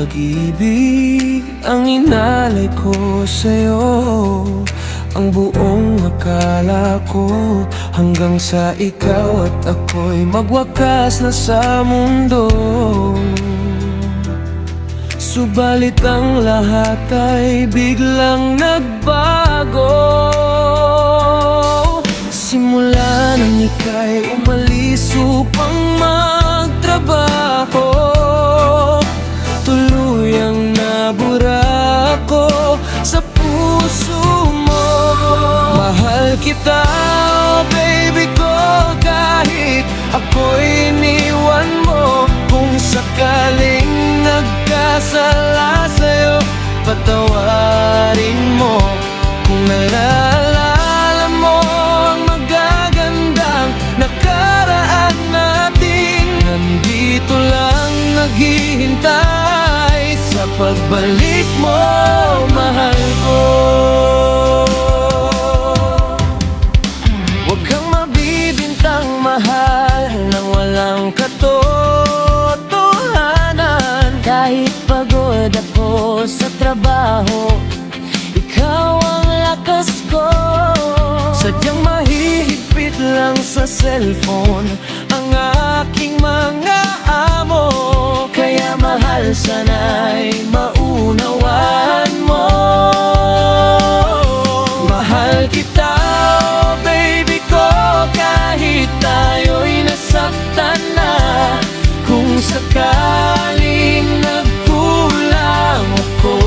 pag-ibig ang inalay ko sa'yo. Ang buong akala ko hanggang sa ikaw at ako'y magwakas na sa mundo. Subalit ang lahat ay biglang nagbago. Simula nang ika'y umalis upang magtrabaho, tuluyang nabura ko sa puso mo. Mahal kita, oh baby ko, kahit ako'y iniwan mo. Kung sakaling nagkasala sa'yo, patawarin mo. Kung naalala mo ang magagandang nakaraan natin, nandito lang naghihintay sa pagbalik mo, mahal ko. Huwag kang mabibintang mahal nang walang katotohanan. Kahit pagod ako sa trabaho, ikaw ang lakas ko. Sadyang mahihigpit lang sa cellphone ang aking mga amo. Kaya mahal, sana'y maunawaan mo. Mahal kita, oh baby ko, kahit tayo'y nasaktan na. Kung sakaling nagkulang ako,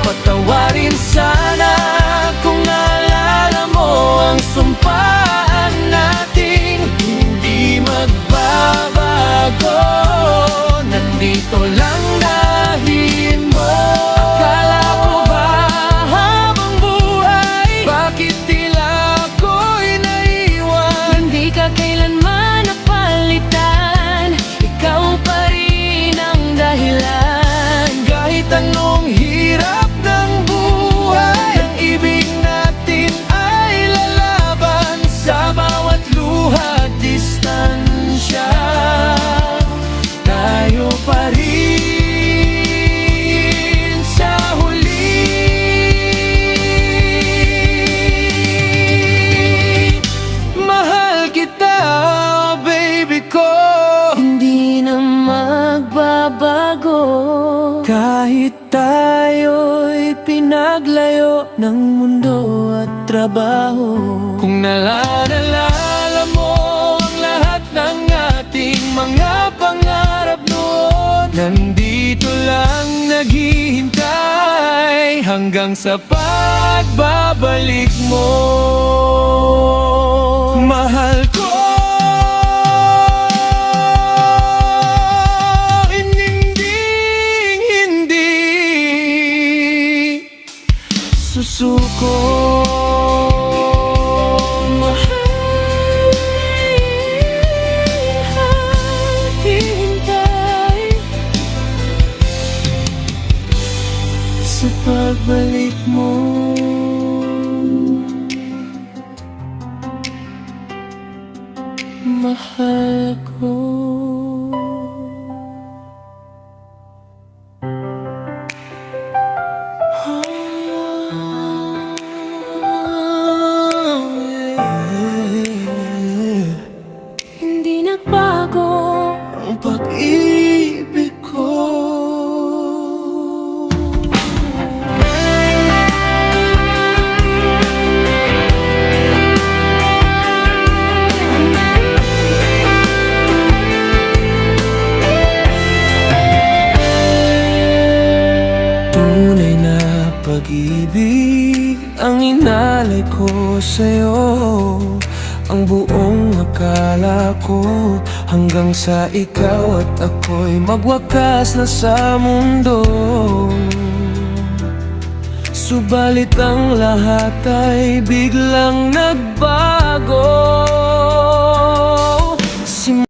patawarin sana. Kung naalala mo ang sumpaan natin, hindi magbabago. Nandito lang dahil mo. Akala ko ba habang buhay, bakit tila ako'y naiwan? Hindi ka kailanman napalitan, ikaw pa rin ang dahilan. Kahit anong hirap ng buhay, ang ibig natin ay lalaban. Sa bawat luha at distansya, tayo pa rin sa huli. Mahal kita, oh baby ko, hindi na magbabago. Kahit tayo'y pinaglayo ng mundo at trabaho. Kung naalala mo ang lahat ng ating mga pangarap noon, nandito lang naghihintay hanggang sa pagbabalik mo. Mahal ko, susuko. Mahal, hintay sa pagbalik mo. Mahal ko. Hindi nagbago ang pag-ibig ko. Tunay na pag-ibig ang inalay ko sa'yo. Ang buong akala ko hanggang sa ikaw at ako'y magwakas na sa mundo. Subalit ang lahat ay biglang nagbago.